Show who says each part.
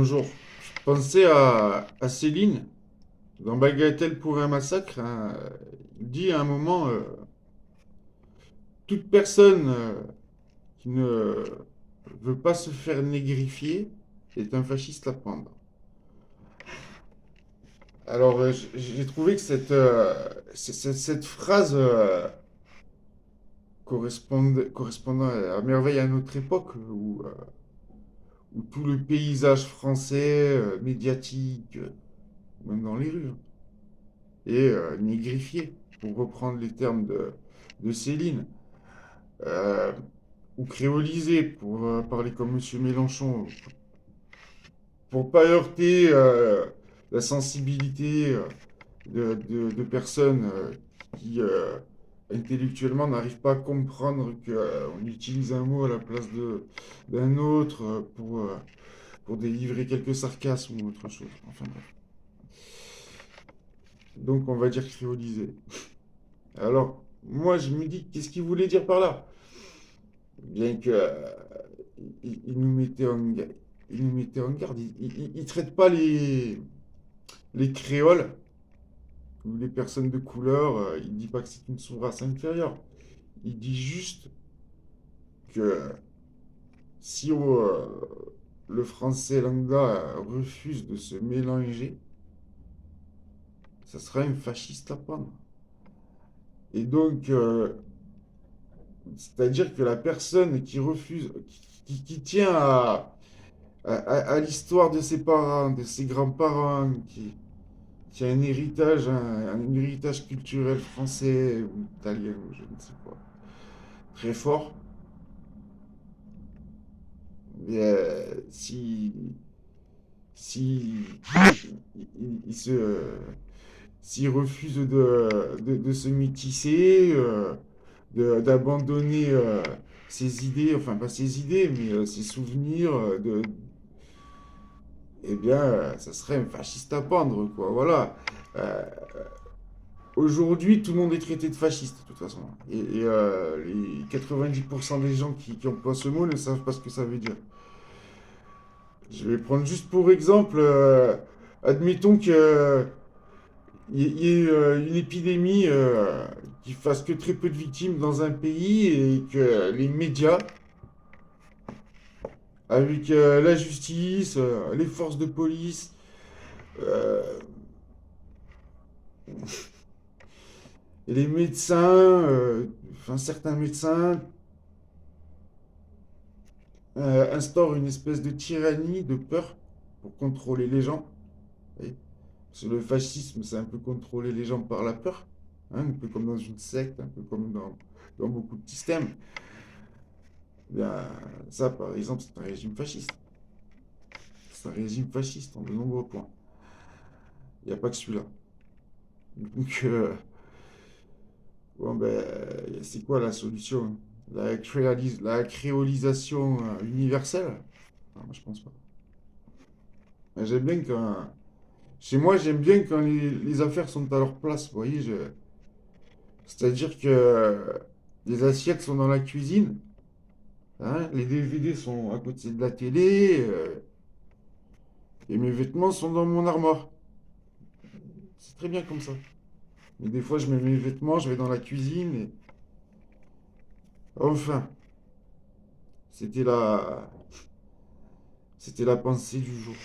Speaker 1: Bonjour. Je pensais à Céline, dans Bagatelle pour un massacre, hein. Il dit à un moment, toute personne qui ne veut pas se faire négrifier est un fasciste à prendre. Alors, j'ai trouvé que cette phrase correspondant à merveille à notre époque, où tout le paysage français, médiatique, même dans les rues, hein, et négrifié, pour reprendre les termes de Céline, euh, ou créolisé, pour parler comme Monsieur Mélenchon, pour pas heurter la sensibilité de personnes qui intellectuellement n'arrivent pas à comprendre qu'on utilise un mot à la place d'un autre pour délivrer quelques sarcasmes ou autre chose. Enfin bref. Donc on va dire créolisé. Alors, moi, je me dis, qu'est-ce qu'il voulait dire par là? Bien que il nous mettait il nous mettait en garde. Il traite pas les créoles ou les personnes de couleur. Il dit pas que c'est une sous-race inférieure. Il dit juste que si le français lambda refuse de se mélanger, ça sera un fasciste à prendre. Et donc, c'est-à-dire que la personne qui refuse, qui tient à l'histoire de ses parents, de ses grands-parents, qui a un héritage culturel français ou italien, ou je ne sais pas, très fort, mais si il s'il refuse de se métisser, d'abandonner ses idées, enfin pas ses idées, mais ses souvenirs, eh bien, ça serait un fasciste à pendre, quoi. Voilà. Euh, Aujourd'hui, tout le monde est traité de fasciste, de toute façon. Les 90% des gens qui emploient ce mot ne savent pas ce que ça veut dire. Je vais prendre juste pour exemple, admettons que il y ait une épidémie qui fasse que très peu de victimes dans un pays et que les médias, avec la justice, les forces de police, euh, et les médecins, enfin certains médecins, instaurent une espèce de tyrannie, de peur pour contrôler les gens. Vous voyez. Parce que le fascisme, c'est un peu contrôler les gens par la peur, hein, un peu comme dans une secte, un peu comme dans beaucoup de systèmes. Eh bien, ça, par exemple, c'est un régime fasciste. C'est un régime fasciste en de nombreux points. Il n'y a pas que celui-là. Donc, bon, ben, c'est quoi la solution? La créolisation universelle? Non, moi, je pense pas. Mais j'aime bien quand. Chez moi, j'aime bien quand les affaires sont à leur place. Vous voyez, c'est-à-dire que les assiettes sont dans la cuisine, hein, les DVD sont à côté de la télé, et mes vêtements sont dans mon armoire. C'est très bien comme ça. Mais des fois, je mets mes vêtements, je vais dans la cuisine, et enfin, c'était la, c'était la pensée du jour.